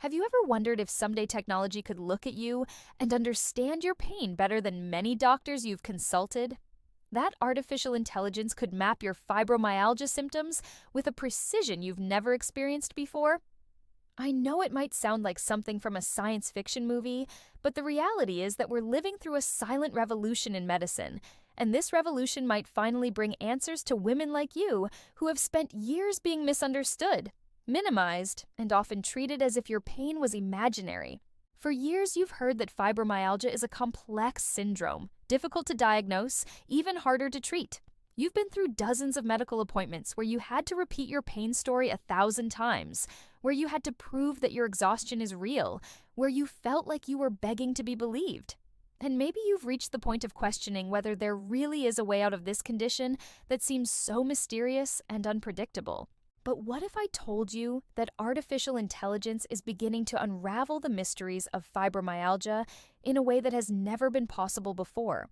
Have you ever wondered if someday technology could look at you and understand your pain better than many doctors you've consulted? That artificial intelligence could map your fibromyalgia symptoms with a precision you've never experienced before. I know it might sound like something from a science fiction movie, but the reality is that we're living through a silent revolution in medicine, and this revolution might finally bring answers to women like you who have spent years being misunderstood, minimized, and often treated as if your pain was imaginary. For years, you've heard that fibromyalgia is a complex syndrome, difficult to diagnose, even harder to treat. You've been through dozens of medical appointments where you had to repeat your pain story 1,000 times, where you had to prove that your exhaustion is real, where you felt like you were begging to be believed. And maybe you've reached the point of questioning whether there really is a way out of this condition that seems so mysterious and unpredictable. But what if I told you that artificial intelligence is beginning to unravel the mysteries of fibromyalgia in a way that has never been possible before?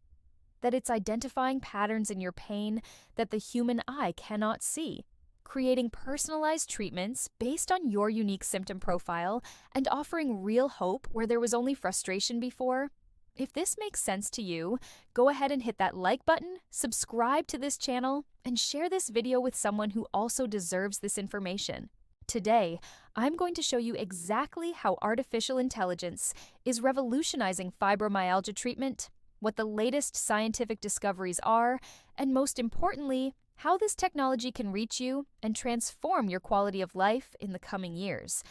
That it's identifying patterns in your pain that the human eye cannot see, creating personalized treatments based on your unique symptom profile, and offering real hope where there was only frustration before? If this makes sense to you, go ahead and hit that like button, subscribe to this channel, and share this video with someone who also deserves this information. Today, I'm going to show you exactly how artificial intelligence is revolutionizing fibromyalgia treatment, what the latest scientific discoveries are, and most importantly, how this technology can reach you and transform your quality of life in the coming years.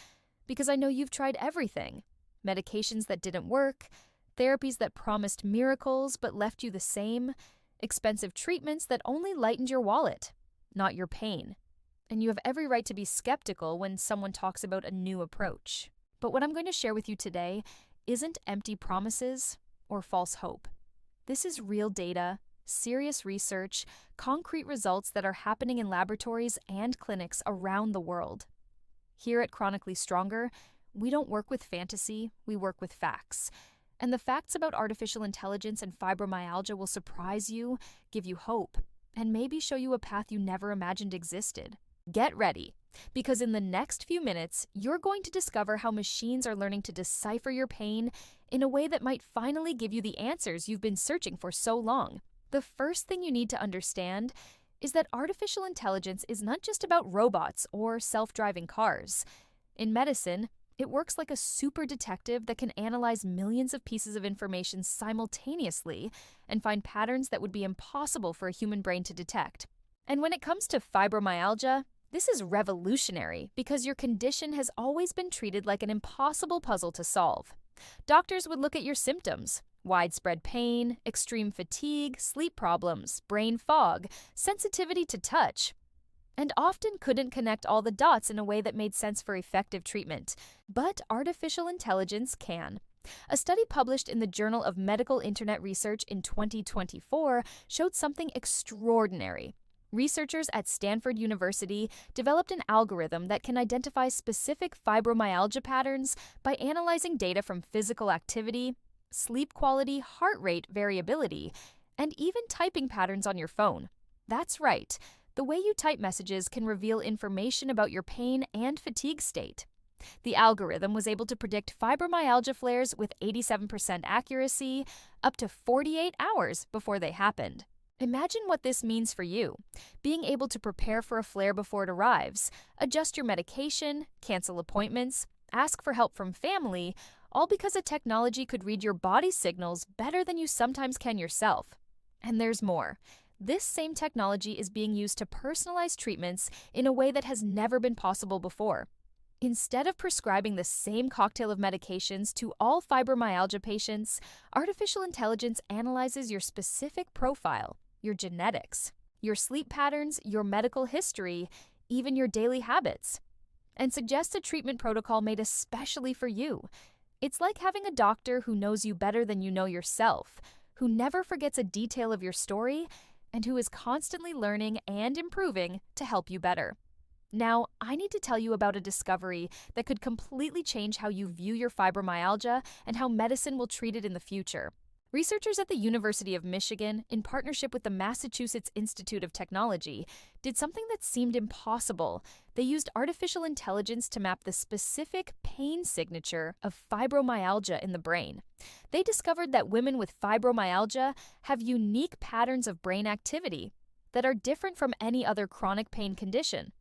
Because I know you've tried everything: medications that didn't work, therapies that promised miracles but left you the same, expensive treatments that only lightened your wallet, not your pain. And you have every right to be skeptical when someone talks about a new approach. But what I'm going to share with you today isn't empty promises or false hope. This is real data, serious research, concrete results that are happening in laboratories and clinics around the world. Here at Chronically Stronger, we don't work with fantasy, we work with facts. And the facts about artificial intelligence and fibromyalgia will surprise you, give you hope, and maybe show you a path you never imagined existed. Get ready, because in the next few minutes, you're going to discover how machines are learning to decipher your pain in a way that might finally give you the answers you've been searching for so long. The first thing you need to understand is that artificial intelligence is not just about robots or self-driving cars. In medicine, it works like a super detective that can analyze millions of pieces of information simultaneously and find patterns that would be impossible for a human brain to detect. And when it comes to fibromyalgia, this is revolutionary because your condition has always been treated like an impossible puzzle to solve. Doctors would look at your symptoms: widespread pain, extreme fatigue, sleep problems, brain fog, sensitivity to touch, and often couldn't connect all the dots in a way that made sense for effective treatment. But artificial intelligence can. A study published in the Journal of Medical Internet Research in 2024 showed something extraordinary. Researchers at Stanford University developed an algorithm that can identify specific fibromyalgia patterns by analyzing data from physical activity, sleep quality, heart rate variability, and even typing patterns on your phone. That's right. The way you type messages can reveal information about your pain and fatigue state. The algorithm was able to predict fibromyalgia flares with 87% accuracy, up to 48 hours before they happened. Imagine what this means for you: being able to prepare for a flare before it arrives, adjust your medication, cancel appointments, ask for help from family, all because a technology could read your body signals better than you sometimes can yourself. And there's more. This same technology is being used to personalize treatments in a way that has never been possible before. Instead of prescribing the same cocktail of medications to all fibromyalgia patients, artificial intelligence analyzes your specific profile, your genetics, your sleep patterns, your medical history, even your daily habits, and suggests a treatment protocol made especially for you. It's like having a doctor who knows you better than you know yourself, who never forgets a detail of your story, and who is constantly learning and improving to help you better. Now, I need to tell you about a discovery that could completely change how you view your fibromyalgia and how medicine will treat it in the future. Researchers at the University of Michigan, in partnership with the Massachusetts Institute of Technology, did something that seemed impossible. They used artificial intelligence to map the specific pain signature of fibromyalgia in the brain. They discovered that women with fibromyalgia have unique patterns of brain activity that are different from any other chronic pain condition.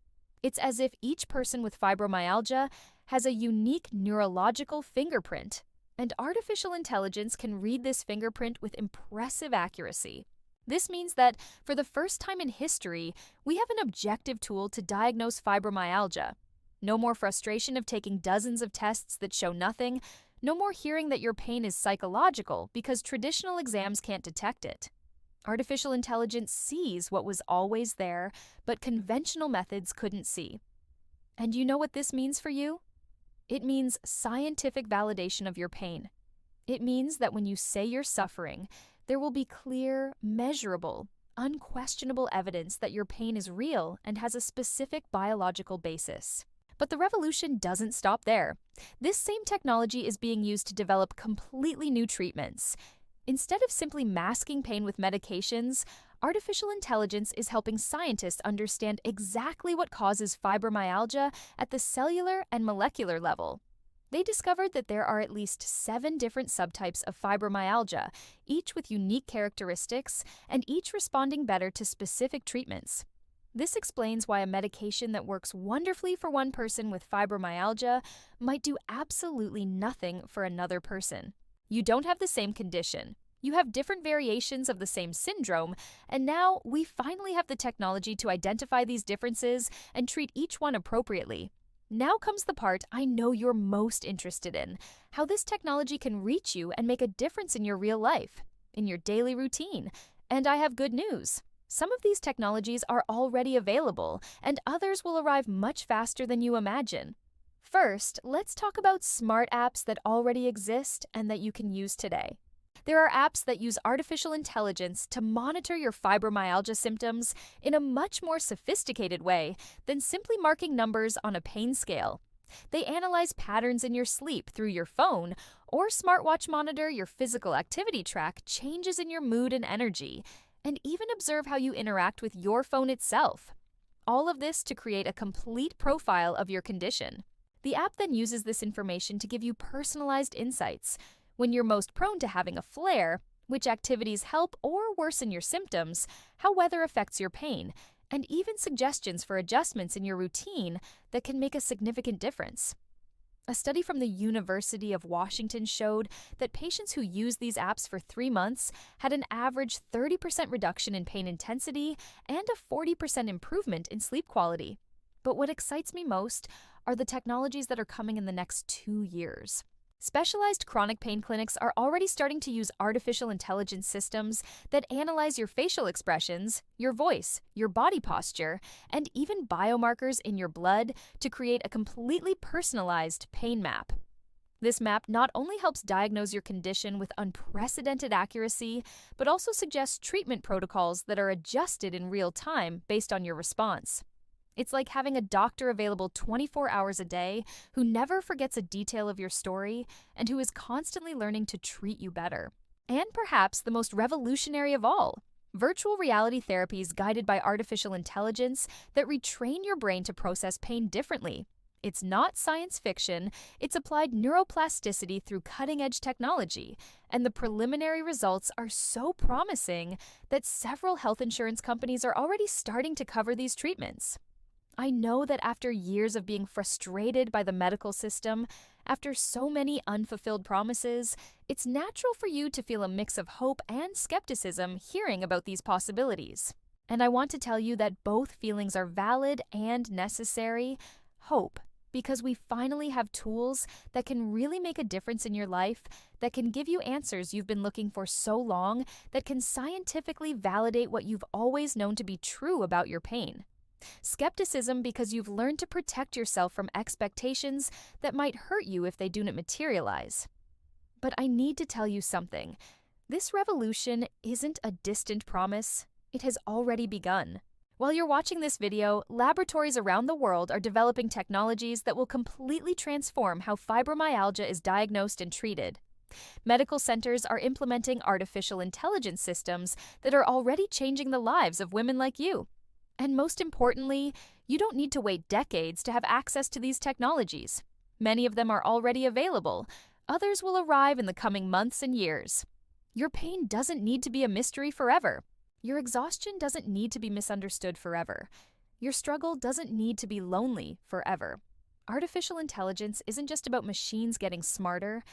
It's as if each person with fibromyalgia has a unique neurological fingerprint, and artificial intelligence can read this fingerprint with impressive accuracy. This means that, for the first time in history, we have an objective tool to diagnose fibromyalgia. No more frustration of taking dozens of tests that show nothing, no more hearing that your pain is psychological because traditional exams can't detect it. Artificial intelligence sees what was always there, but conventional methods couldn't see. And you know what this means for you? It means scientific validation of your pain. It means that when you say you're suffering, there will be clear, measurable, unquestionable evidence that your pain is real and has a specific biological basis. But the revolution doesn't stop there. This same technology is being used to develop completely new treatments. Instead of simply masking pain with medications, artificial intelligence is helping scientists understand exactly what causes fibromyalgia at the cellular and molecular level. They discovered that there are at least 7 different subtypes of fibromyalgia, each with unique characteristics and each responding better to specific treatments. This explains why a medication that works wonderfully for one person with fibromyalgia might do absolutely nothing for another person. You don't have the same condition. You have different variations of the same syndrome, and now we finally have the technology to identify these differences and treat each one appropriately. Now comes the part I know you're most interested in, how this technology can reach you and make a difference in your real life, in your daily routine. And I have good news. Some of these technologies are already available, and others will arrive much faster than you imagine. First, let's talk about smart apps that already exist and that you can use today. There are apps that use artificial intelligence to monitor your fibromyalgia symptoms in a much more sophisticated way than simply marking numbers on a pain scale. They analyze patterns in your sleep through your phone, or smartwatch monitor your physical activity track changes in your mood and energy, and even observe how you interact with your phone itself. All of this to create a complete profile of your condition. The app then uses this information to give you personalized insights. When you're most prone to having a flare, which activities help or worsen your symptoms, how weather affects your pain, and even suggestions for adjustments in your routine that can make a significant difference. A study from the University of Washington showed that patients who used these apps for 3 months had an average 30% reduction in pain intensity and a 40% improvement in sleep quality. But what excites me most are the technologies that are coming in the next 2 years. Specialized chronic pain clinics are already starting to use artificial intelligence systems that analyze your facial expressions, your voice, your body posture, and even biomarkers in your blood to create a completely personalized pain map. This map not only helps diagnose your condition with unprecedented accuracy, but also suggests treatment protocols that are adjusted in real time based on your response. It's like having a doctor available 24 hours a day who never forgets a detail of your story and who is constantly learning to treat you better. And perhaps the most revolutionary of all, virtual reality therapies guided by artificial intelligence that retrain your brain to process pain differently. It's not science fiction, it's applied neuroplasticity through cutting-edge technology, and the preliminary results are so promising that several health insurance companies are already starting to cover these treatments. I know that after years of being frustrated by the medical system, after so many unfulfilled promises, it's natural for you to feel a mix of hope and skepticism hearing about these possibilities. And I want to tell you that both feelings are valid and necessary. Hope, because we finally have tools that can really make a difference in your life, that can give you answers you've been looking for so long, that can scientifically validate what you've always known to be true about your pain. Skepticism because you've learned to protect yourself from expectations that might hurt you if they do not materialize. But I need to tell you something. This revolution isn't a distant promise. It has already begun. While you're watching this video, laboratories around the world are developing technologies that will completely transform how fibromyalgia is diagnosed and treated. Medical centers are implementing artificial intelligence systems that are already changing the lives of women like you. And most importantly, you don't need to wait decades to have access to these technologies. Many of them are already available. Others will arrive in the coming months and years. Your pain doesn't need to be a mystery forever. Your exhaustion doesn't need to be misunderstood forever. Your struggle doesn't need to be lonely forever. Artificial intelligence isn't just about machines getting smarter.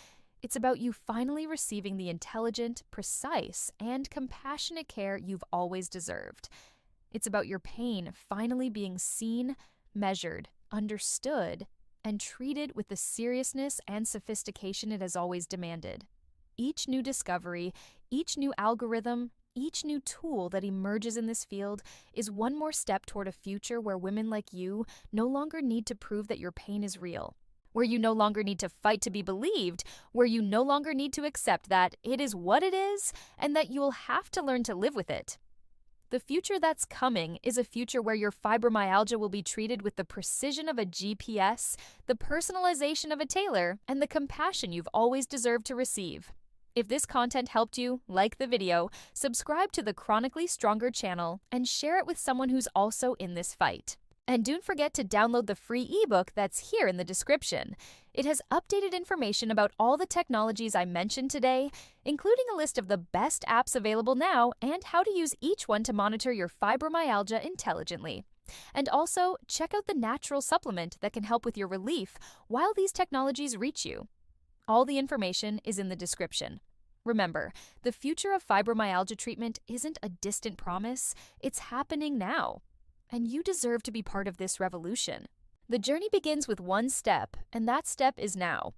It's about you finally receiving the intelligent, precise, and compassionate care you've always deserved. It's about your pain finally being seen, measured, understood, and treated with the seriousness and sophistication it has always demanded. Each new discovery, each new algorithm, each new tool that emerges in this field is one more step toward a future where women like you no longer need to prove that your pain is real, where you no longer need to fight to be believed, where you no longer need to accept that it is what it is and that you will have to learn to live with it. The future that's coming is a future where your fibromyalgia will be treated with the precision of a GPS, the personalization of a tailor, and the compassion you've always deserved to receive. If this content helped you, like the video, subscribe to the Chronically Stronger channel, and share it with someone who's also in this fight. And don't forget to download the free ebook that's here in the description. It has updated information about all the technologies I mentioned today, including a list of the best apps available now and how to use each one to monitor your fibromyalgia intelligently. And also, check out the natural supplement that can help with your relief while these technologies reach you. All the information is in the description. Remember, the future of fibromyalgia treatment isn't a distant promise, it's happening now. And you deserve to be part of this revolution. The journey begins with one step, and that step is now.